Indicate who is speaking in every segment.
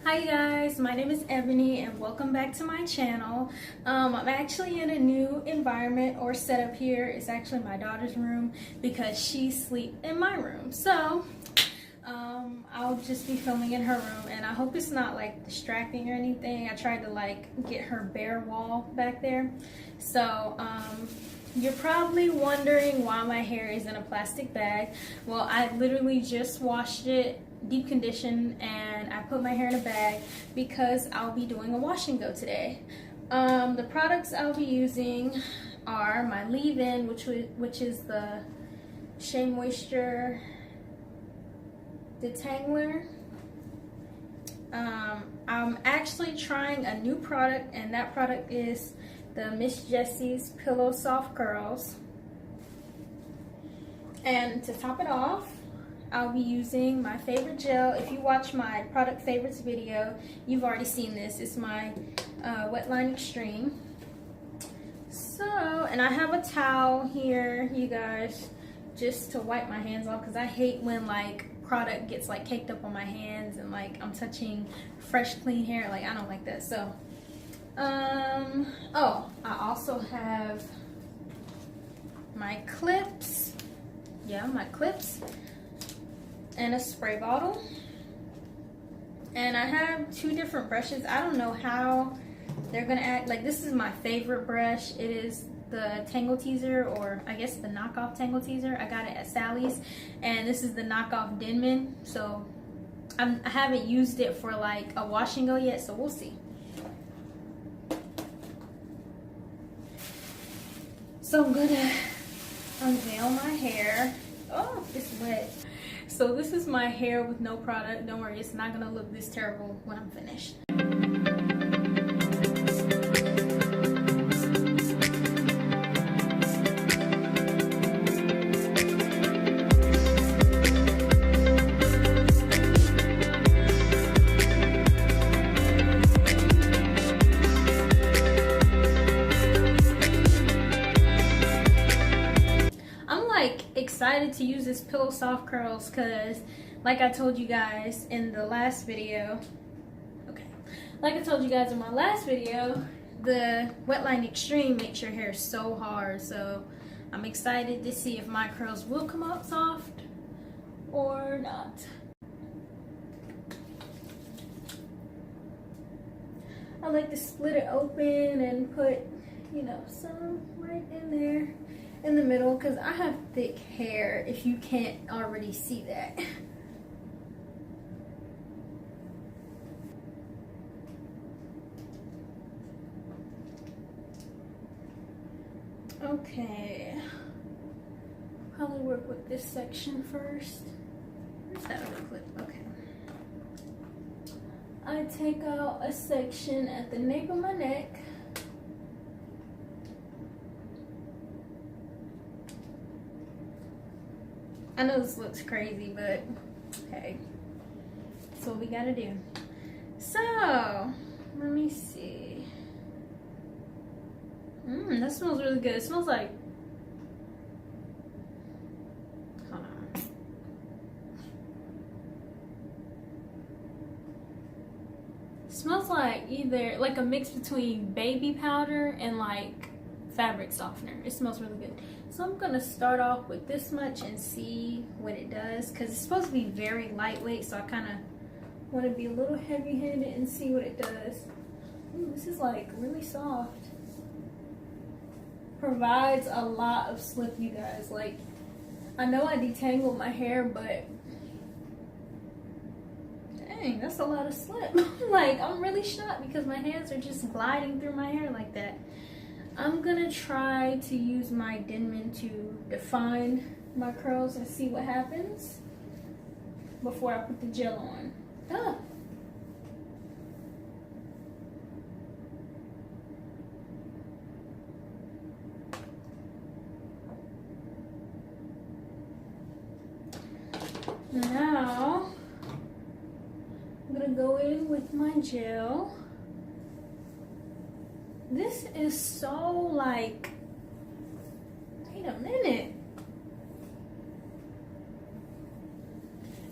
Speaker 1: Hi guys, my name is Ebony and welcome back to my channel. I'm actually in a new environment or setup here. It's actually my daughter's room because she sleeps in my room. So I'll just be filming in her room and I hope it's not like distracting or anything. I tried to like get her bare wall back there. So you're probably wondering why my hair is in a plastic bag. Well, I literally just washed it, deep conditioned, and I put my hair in a bag because I'll be doing a wash and go today. The products I'll be using are my leave-in, which is the Shea Moisture Detangler. I'm actually trying a new product, and that product is the Miss Jessie Pillow Soft Curls. And to top it off, I'll be using my favorite gel. If you watch my product favorites video, you've already seen this. It's my Wet Line Extreme. So, and I have a towel here, you guys, just to wipe my hands off because I hate when like product gets like caked up on my hands and like I'm touching fresh clean hair. Like I don't like that. So oh, I also have my clips. Yeah, my clips and a spray bottle. And I have two different brushes. I don't know how they're gonna act. Like this is my favorite brush. It is the Tangle Teezer, or I guess the knockoff Tangle Teezer. I got it at Sally's, and this is the knockoff Denman. So I haven't used it for like a wash and go yet, so we'll see. So I'm gonna unveil my hair. Oh, it's wet. So this is my hair with no product. Don't worry, it's not gonna look this terrible when I'm finished. Excited to use this Pillow Soft Curls because like I told you guys in the last video, like I told you guys in my last video, the Wet Line Extreme makes your hair so hard. So I'm excited to see if my curls will come out soft or not. I like to split it open and put, you know, some right in there in the middle because I have thick hair, if you can't already see that. Okay, probably work with this section first. Where's that other clip? Okay. I take out a section at the nape of my neck. I know this looks crazy, but hey, that's what we gotta do. So, let me see. That smells really good. It smells like, hold on. It smells like either like a mix between baby powder and like fabric softener. It smells really good. So I'm gonna start off with this much and see what it does because it's supposed to be very lightweight, so I kind of want to be a little heavy-handed and see what it does. Ooh, this is like really soft. Provides a lot of slip, you guys. Like, I know I detangled my hair, but dang, that's a lot of slip. Like, I'm really shocked because my hands are just gliding through my hair like that. I'm gonna try to use my Denman to define my curls and see what happens before I put the gel on. Now, I'm gonna go in with my gel. This is so like, wait a minute.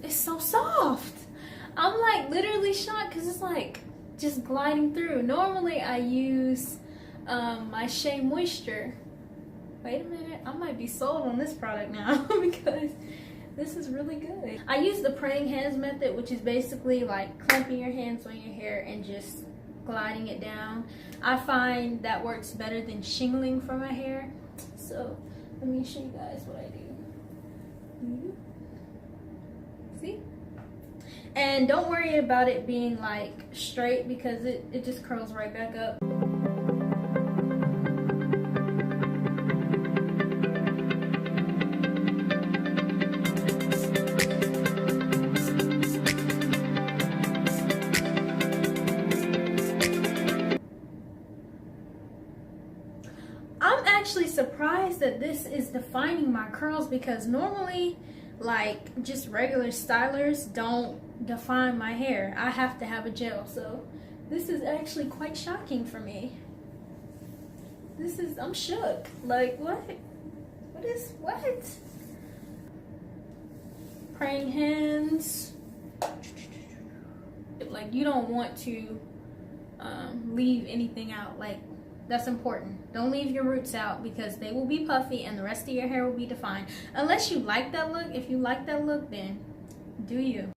Speaker 1: It's so soft. I'm like literally really shocked because it's like just gliding through. Normally I use my Shea Moisture. Wait a minute, I might be sold on this product now because this is really good. I use the praying hands method, which is basically like clamping your hands on your hair and just gliding it down. I find that works better than shingling for my hair. So let me show you guys what I do. See? And don't worry about it being like straight because it just curls right back up. I'm actually surprised that this is defining my curls because normally like just regular stylers don't define my hair. I have to have a gel, so this is actually quite shocking for me. I'm shook. Like what praying hands. Like you don't want to leave anything out. Like that's important. Don't leave your roots out because they will be puffy and the rest of your hair will be defined. Unless you like that look. If you like that look, then do you.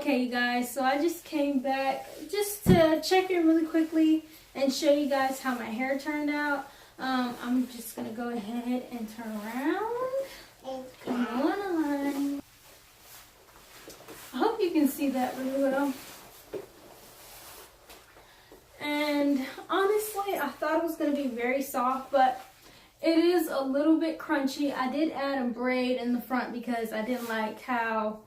Speaker 1: Okay, you guys, so I just came back just to check in really quickly and show you guys how my hair turned out. I'm just going to go ahead and turn around. Come on. I hope you can see that really well. And honestly, I thought it was going to be very soft, but it is a little bit crunchy. I did add a braid in the front because I didn't like how,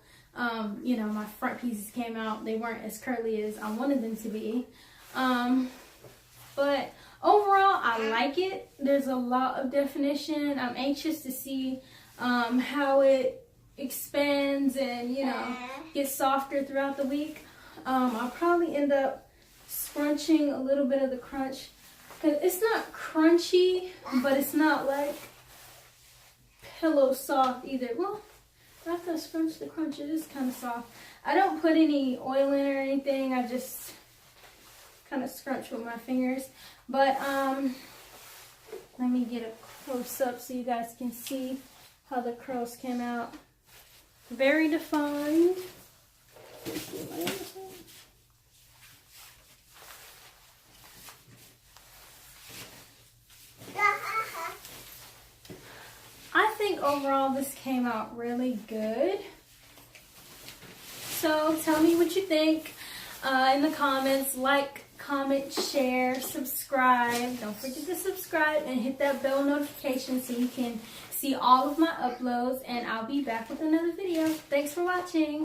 Speaker 1: you know, my front pieces came out. They weren't as curly as I wanted them to be. But overall, I like it. There's a lot of definition. I'm anxious to see how it expands and, you know, gets softer throughout the week. I'll probably end up scrunching a little bit of the crunch. Cause it's not crunchy, but it's not like pillow soft either. Well, after I scrunch the crunch, it is kind of soft. I don't put any oil in or anything. I just kind of scrunch with my fingers. But let me get a close up so you guys can see how the curls came out. Very defined. I think overall this came out really good. So tell me what you think in the comments. Like, comment, share, subscribe. Don't forget to subscribe and hit that bell notification so you can see all of my uploads. And I'll be back with another video. Thanks for watching.